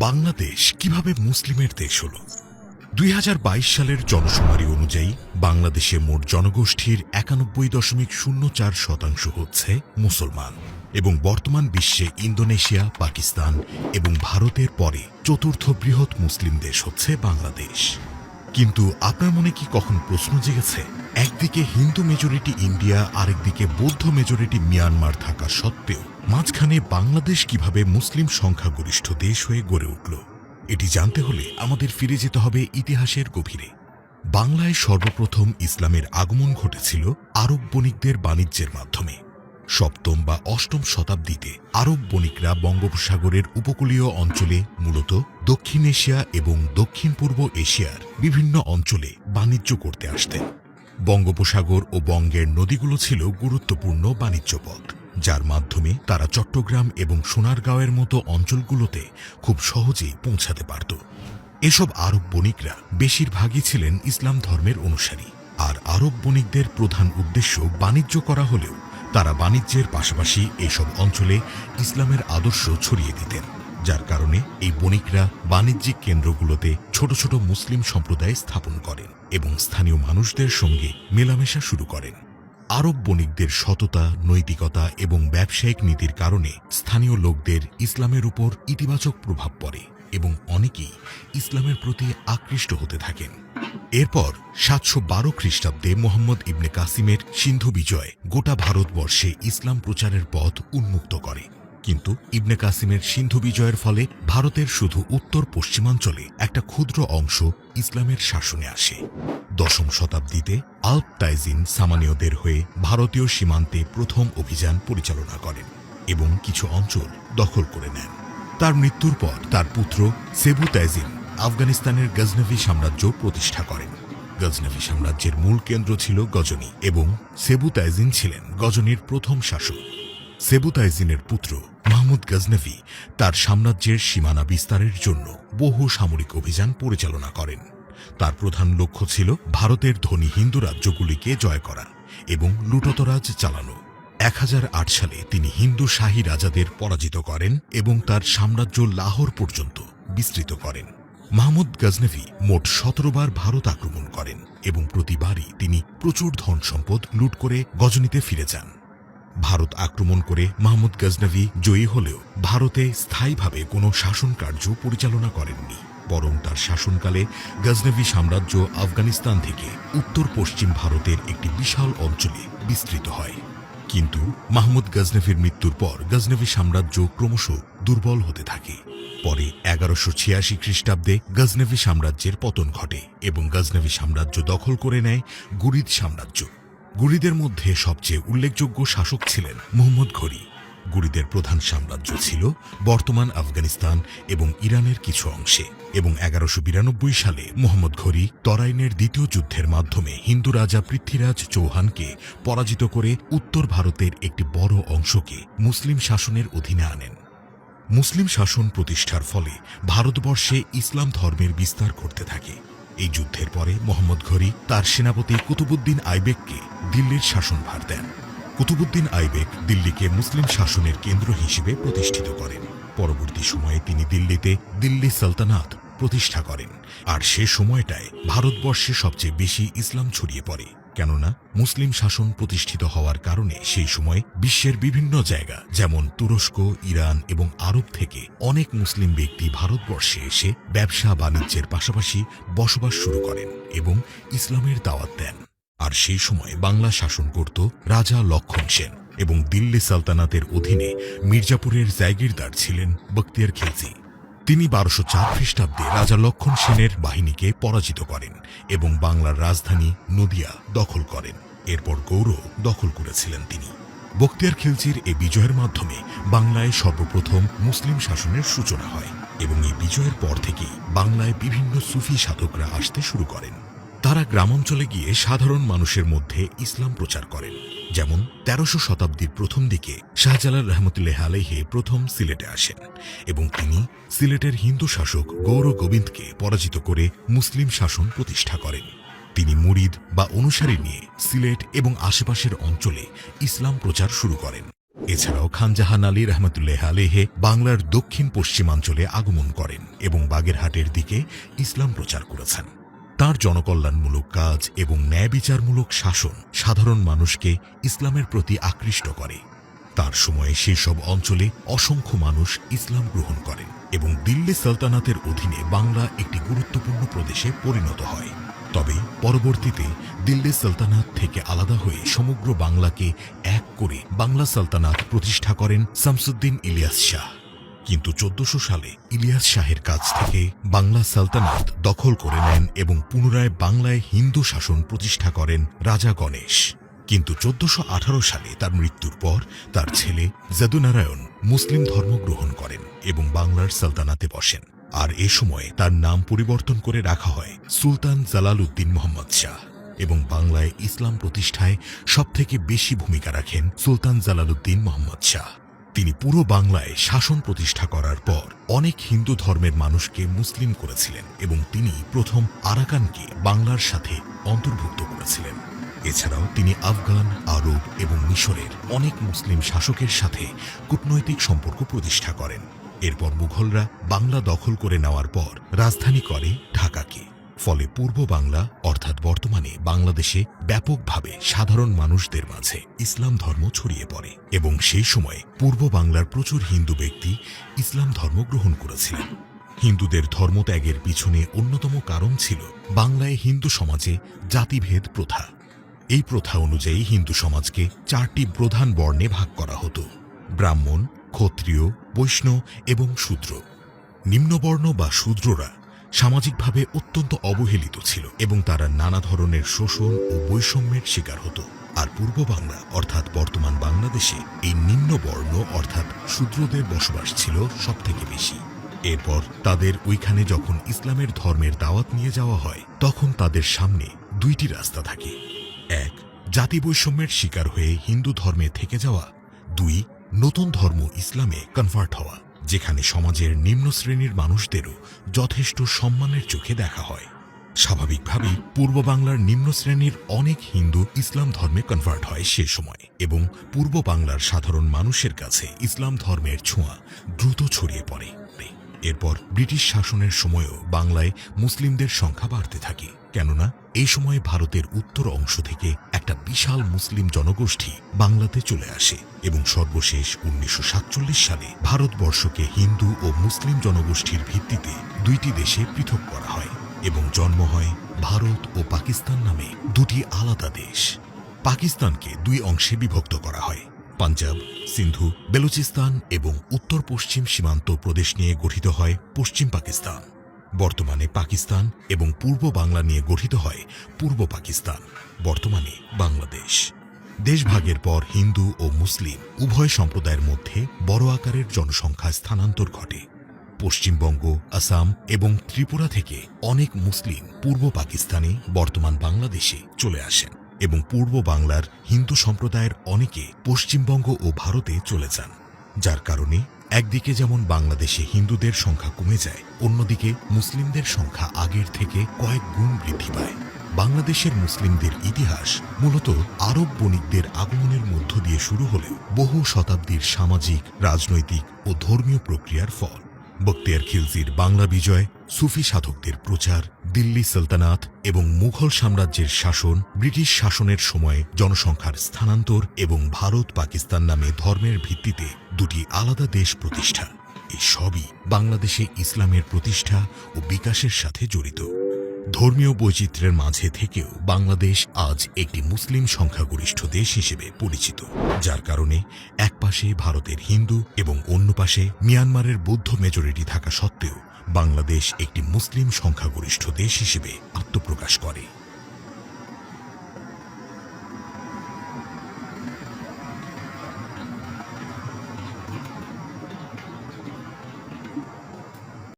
বাংলাদেশ কিভাবে মুসলিমের দেশ হল? ২০২২ সালের জনশুমারি অনুযায়ী বাংলাদেশে মোট জনগোষ্ঠীর ৯১.০৪% হচ্ছে মুসলমান এবং বর্তমান বিশ্বে ইন্দোনেশিয়া, পাকিস্তান এবং ভারতের পরে চতুর্থ বৃহৎ মুসলিম দেশ হচ্ছে বাংলাদেশ। কিন্তু আপনার মনে কি কখনো প্রশ্ন জেগেছে, একদিকে হিন্দু মেজরিটি ইন্ডিয়া, আরেকদিকে বৌদ্ধ মেজরিটি মিয়ানমার থাকা সত্ত্বেও মাঝখানে বাংলাদেশ কিভাবে মুসলিম সংখ্যাগরিষ্ঠ দেশ হয়ে গড়ে উঠল? এটি জানতে হলে আমাদের ফিরে যেতে হবে ইতিহাসের গভীরে। বাংলায় সর্বপ্রথম ইসলামের আগমন ঘটেছিল আরব বণিকদের বাণিজ্যের মাধ্যমে। সপ্তম বা অষ্টম শতাব্দীতে আরব বণিকরা বঙ্গোপসাগরের উপকূলীয় অঞ্চলে, মূলত দক্ষিণ এশিয়া এবং দক্ষিণ পূর্ব এশিয়ার বিভিন্ন অঞ্চলে বাণিজ্য করতে আসতেন। বঙ্গোপসাগর ও বঙ্গের নদীগুলো ছিল গুরুত্বপূর্ণ বাণিজ্য পথ, যার মাধ্যমে তারা চট্টগ্রাম এবং সোনারগাঁওয়ের মতো অঞ্চলগুলোতে খুব সহজেই পৌঁছাতে পারত। এসব আরব বণিকরা বেশিরভাগই ছিলেন ইসলাম ধর্মের অনুসারী, আর আরব বণিকদের প্রধান উদ্দেশ্য বাণিজ্য করা হলেও তারা বাণিজ্যের পাশাপাশি এসব অঞ্চলে ইসলামের আদর্শ ছড়িয়ে দিতেন, যার কারণে এই বণিকরা বাণিজ্যিক কেন্দ্রগুলোতে ছোট ছোট মুসলিম সম্প্রদায় স্থাপন করেন এবং স্থানীয় মানুষদের সঙ্গে মেলামেশা শুরু করেন। আরব বণিকদের সততা, নৈতিকতা এবং ব্যবসায়িক নীতির কারণে স্থানীয় লোকদের ইসলামের উপর ইতিবাচক প্রভাব পড়ে এবং অনেকেই ইসলামের প্রতি আকৃষ্ট হতে থাকেন। এরপর ৭১২ খ্রিস্টাব্দে মোহাম্মদ ইবনে কাসিমের সিন্ধু বিজয় গোটা ভারতবর্ষে ইসলাম প্রচারের পথ উন্মুক্ত করে। কিন্তু ইবনে কাসিমের সিন্ধু বিজয়ের ফলে ভারতের শুধু উত্তর পশ্চিমাঞ্চলে একটা ক্ষুদ্র অংশ ইসলামের শাসনে আসে। দশম শতাব্দীতে আল্প তাইজিন সামানীয়দের হয়ে ভারতীয় সীমান্তে প্রথম অভিযান পরিচালনা করেন এবং কিছু অঞ্চল দখল করে নেন। তার মৃত্যুর পর তার পুত্র সেবু তাইজিন আফগানিস্তানের গজনভি সাম্রাজ্য প্রতিষ্ঠা করেন। গজনভি সাম্রাজ্যের মূল কেন্দ্র ছিল গজনি এবং সেবু তাইজিন ছিলেন গজনির প্রথম শাসক। সেবু তাইজিনের পুত্র মাহমুদ গজনভি তার সাম্রাজ্যের সীমানা বিস্তারের জন্য বহু সামরিক অভিযান পরিচালনা করেন। তার প্রধান লক্ষ্য ছিল ভারতের ধনী হিন্দু রাজ্যগুলিকে জয় করা এবং লুটতরাজ চালানো। ১০০৮ সালে তিনি হিন্দু শাহী রাজাদের পরাজিত করেন এবং তার সাম্রাজ্য লাহোর পর্যন্ত বিস্তৃত করেন। মাহমুদ গজনভি মোট ১৭ বার ভারত আক্রমণ করেন এবং প্রতিবারই তিনি প্রচুর ধন সম্পদ লুট করে গজনিতে ফিরে যান। ভারত আক্রমণ করে মাহমুদ গজনভি জয়ী হলেও ভারতে স্থায়ীভাবে কোনো শাসন কার্য পরিচালনা করেননি, বরং তার শাসনকালে গজনভি সাম্রাজ্য আফগানিস্তান থেকে উত্তর পশ্চিম ভারতের একটি বিশাল অঞ্চলে বিস্তৃত হয়। কিন্তু মাহমুদ গজনভির মৃত্যুর পর গজনভি সাম্রাজ্য ক্রমশ দুর্বল হতে থাকে। পরে ১১৮৬ খ্রিস্টাব্দে গজনভি সাম্রাজ্যের পতন ঘটে এবং গজনভি সাম্রাজ্য দখল করে নেয় গুরিদ সাম্রাজ্য। গুরিদের মধ্যে সবচেয়ে উল্লেখযোগ্য শাসক ছিলেন মুহাম্মদ ঘুরি। গুরিদের প্রধান সাম্রাজ্য ছিল বর্তমান আফগানিস্তান এবং ইরানের কিছু অংশে এবং ১১৯২ সালে মুহাম্মদ ঘুরি তরাইনের দ্বিতীয় যুদ্ধের মাধ্যমে হিন্দু রাজা পৃথ্বীরাজ চৌহানকে পরাজিত করে উত্তর ভারতের একটি বড় অংশকে মুসলিম শাসনের অধীনে আনেন। মুসলিম শাসন প্রতিষ্ঠার ফলে ভারতবর্ষে ইসলাম ধর্মের বিস্তার করতে থাকে। এই যুদ্ধের পরে মোহাম্মদ ঘুরি তার সেনাপতি কুতুবউদ্দিন আইবেককে দিল্লির শাসনভার দেন। কুতুবউদ্দিন আইবেক দিল্লিকে মুসলিম শাসনের কেন্দ্র হিসেবে প্রতিষ্ঠিত করেন। পরবর্তী সময়ে তিনি দিল্লিতে দিল্লি সালতানাত প্রতিষ্ঠা করেন, আর সে সময়টায় ভারতবর্ষে সবচেয়ে বেশি ইসলাম ছড়িয়ে পড়ে, কেননা মুসলিম শাসন প্রতিষ্ঠিত হওয়ার কারণে সেই সময় বিশ্বের বিভিন্ন জায়গা যেমন তুরস্ক, ইরান এবং আরব থেকে অনেক মুসলিম ব্যক্তি ভারতবর্ষে এসে ব্যবসা বাণিজ্যের পাশাপাশি বসবাস শুরু করেন এবং ইসলামের দাওয়াত দেন। আর সেই সময় বাংলা শাসন করত রাজা লক্ষণ সেন এবং দিল্লি সালতানাতের অধীনে মির্জাপুরের জায়গিরদার ছিলেন বখতিয়ার খিলজি। তিনি ১২০৪ খ্রিস্টাব্দে রাজা লক্ষণ সেনের বাহিনীকে পরাজিত করেন এবং বাংলার রাজধানী নদিয়া দখল করেন। এরপর গৌড় দখল করেছিলেন তিনি। বখতিয়ার খিলজির এই বিজয়ের মাধ্যমে বাংলায় সর্বপ্রথম মুসলিম শাসনের সূচনা হয় এবং এই বিজয়ের পর থেকেই বাংলায় বিভিন্ন সুফি সাধকরা আসতে শুরু করেন। তারা গ্রামাঞ্চলে গিয়ে সাধারণ মানুষের মধ্যে ইসলাম প্রচার করেন। যেমন ১৩০০ শতাব্দীর প্রথম দিকে শাহজালাল রহমতুল্লাহ আলাইহি প্রথম সিলেটে আসেন এবং তিনি সিলেটের হিন্দু শাসক গৌর গোবিন্দকে পরাজিত করে মুসলিম শাসন প্রতিষ্ঠা করেন। তিনি মুরিদ বা অনুসারী নিয়ে সিলেট এবং আশেপাশের অঞ্চলে ইসলাম প্রচার শুরু করেন। এছাড়াও খান জাহান আলী রহমতুল্লাহ আলাইহি বাংলার দক্ষিণ পশ্চিমাঞ্চলে আগমন করেন এবং বাগেরহাটের দিকে ইসলাম প্রচার করেছেন। তার জনকল্যাণমূলক কাজ এবং ন্যায় বিচারমূলক শাসন সাধারণ মানুষকে ইসলামের প্রতি আকৃষ্ট করে। তার সময়ে সেসব অঞ্চলে অসংখ্য মানুষ ইসলাম গ্রহণ করেন এবং দিল্লি সালতানাতের অধীনে বাংলা একটি গুরুত্বপূর্ণ প্রদেশে পরিণত হয়। তবে পরবর্তীতে দিল্লি সালতানাত থেকে আলাদা হয়ে সমগ্র বাংলাকে এক করে বাংলা সালতানাত প্রতিষ্ঠা করেন শামসুদ্দিন ইলিয়াস শাহ। কিন্তু 1400 সালে ইলিয়াস শাহের কাছ থেকে বাংলা সালতানাত দখল করে নেন এবং পুনরায় বাংলায় হিন্দু শাসন প্রতিষ্ঠা করেন রাজা গণেশ। কিন্তু 1418 সালে তার মৃত্যুর পর তার ছেলে যদুনারায়ণ মুসলিম ধর্ম গ্রহণ করেন এবং বাংলার সালতানাতে বসেন। আর এ সময়ে তার নাম পরিবর্তন করে রাখা হয় সুলতান জালালউদ্দিন মোহাম্মদ শাহ এবং বাংলায় ইসলাম প্রতিষ্ঠায় সবথেকে বেশি ভূমিকা রাখেন সুলতান জালালউদ্দিন মোহাম্মদ শাহ। তিনি পুরো বাংলায় শাসন প্রতিষ্ঠা করার পর অনেক হিন্দু ধর্মের মানুষকে মুসলিম করেছিলেন এবং তিনি প্রথম আরাকানকে বাংলার সাথে অন্তর্ভুক্ত করেছিলেন। এছাড়াও তিনি আফগান, আরব এবং মিশরের অনেক মুসলিম শাসকের সাথে কূটনৈতিক সম্পর্ক প্রতিষ্ঠা করেন। এরপর মুঘলরা বাংলা দখল করে নেওয়ার পর রাজধানী করে ঢাকাকে। ফলে পূর্ব বাংলা অর্থাৎ বর্তমানে বাংলাদেশে ব্যাপকভাবে সাধারণ মানুষদের মাঝে ইসলাম ধর্ম ছড়িয়ে পড়ে এবং সেই সময়ে পূর্ব বাংলার প্রচুর হিন্দু ব্যক্তি ইসলাম ধর্ম গ্রহণ করেছিলেন। হিন্দুদের ধর্মত্যাগের পিছনে অন্যতম কারণ ছিল বাংলায় হিন্দু সমাজে জাতিভেদ প্রথা। এই প্রথা অনুযায়ী হিন্দু সমাজকে 4টি প্রধান বর্ণে ভাগ করা হতো: ব্রাহ্মণ, ক্ষত্রিয়, বৈষ্ণব এবং শূদ্র। নিম্নবর্ণ বা শূদ্ররা সামাজিকভাবে অত্যন্ত অবহেলিত ছিল এবং তারা নানা ধরনের শোষণ ও বৈষম্যের শিকার হতো। আর পূর্ব বাংলা অর্থাৎ বর্তমান বাংলাদেশে এই নিম্নবর্ণ অর্থাৎ শূদ্রদের বসবাস ছিল সবথেকে বেশি। এরপর তাদের ওইখানে যখন ইসলামের ধর্মের দাওয়াত নিয়ে যাওয়া হয় তখন তাদের সামনে 2টি রাস্তা থাকে: 1, জাতি বৈষম্যের শিকার হয়ে হিন্দু ধর্মে থেকে যাওয়া; 2, নতুন ধর্ম ইসলামে কনভার্ট হওয়া, যেখানে সমাজের নিম্ন শ্রেণীর মানুষদেরও যথেষ্ট সম্মানের চোখে দেখা হয়। স্বাভাবিকভাবেই পূর্ব বাংলার নিম্ন শ্রেণীর অনেক হিন্দু ইসলাম ধর্মে কনভার্ট হয় সে সময় এবং পূর্ব বাংলার সাধারণ মানুষের কাছে ইসলাম ধর্মের ছোঁয়া দ্রুত ছড়িয়ে পড়ে। এরপর ব্রিটিশ শাসনের সময়ও বাংলায় মুসলিমদের সংখ্যা বাড়তে থাকে, কেননা এই সময় ভারতের উত্তর অংশ থেকে একটা বিশাল মুসলিম জনগোষ্ঠী বাংলাতে চলে আসে এবং সর্বশেষ 1947 সালে ভারতবর্ষকে হিন্দু ও মুসলিম জনগোষ্ঠীর ভিত্তিতে 2টি দেশে পৃথক করা হয় এবং জন্ম হয় ভারত ও পাকিস্তান নামে 2টি আলাদা দেশ। পাকিস্তানকে 2 অংশে বিভক্ত করা হয়: পাঞ্জাব, সিন্ধু, বেলুচিস্তান এবং উত্তর পশ্চিম সীমান্ত প্রদেশ নিয়ে গঠিত হয় পশ্চিম পাকিস্তান। বর্তমানে পাকিস্তান এবং পূর্ব বাংলা নিয়ে গঠিত হয় পূর্ব পাকিস্তান, বর্তমানে বাংলাদেশ। দেশভাগের পর হিন্দু ও মুসলিম উভয় সম্প্রদায়ের মধ্যে বড় আকারের জনসংখ্যা স্থানান্তর ঘটে। পশ্চিমবঙ্গ, আসাম এবং ত্রিপুরা থেকে অনেক মুসলিম পূর্ব পাকিস্তানে বর্তমান বাংলাদেশে চলে আসেন এবং পূর্ব বাংলার হিন্দু সম্প্রদায়ের অনেকে পশ্চিমবঙ্গ ও ভারতে চলে যান, যার কারণে একদিকে যেমন বাংলাদেশে হিন্দুদের সংখ্যা কমে যায়, অন্যদিকে মুসলিমদের সংখ্যা আগের থেকে কয়েক গুণ বৃদ্ধি পায়। বাংলাদেশের মুসলিমদের ইতিহাস মূলত আরব বণিকদের আগমনের মধ্য দিয়ে শুরু হলেও বহু শতাব্দীর সামাজিক, রাজনৈতিক ও ধর্মীয় প্রক্রিয়ার ফল। বখতিয়ার খিলজির বাংলা বিজয়, সুফি সাধকদের প্রচার, দিল্লি সালতানাত এবং মুঘল সাম্রাজ্যের শাসন, ব্রিটিশ শাসনের সময়ে জনসংখ্যার স্থানান্তর এবং ভারত পাকিস্তান নামে ধর্মের ভিত্তিতে 2টি আলাদা দেশ প্রতিষ্ঠা, এই সবই বাংলাদেশে ইসলামের প্রতিষ্ঠা ও বিকাশের সাথে জড়িত। ধর্মীয় বৈচিত্র্যের মাঝে থেকেও বাংলাদেশ আজ একটি মুসলিম সংখ্যাগরিষ্ঠ দেশ হিসেবে পরিচিত, যার কারণে এক পাশে ভারতের হিন্দু এবং অন্য পাশে মিয়ানমারের বৌদ্ধ মেজরিটি থাকা সত্ত্বেও বাংলাদেশ একটি মুসলিম সংখ্যাগরিষ্ঠ দেশ হিসেবে আত্মপ্রকাশ করে।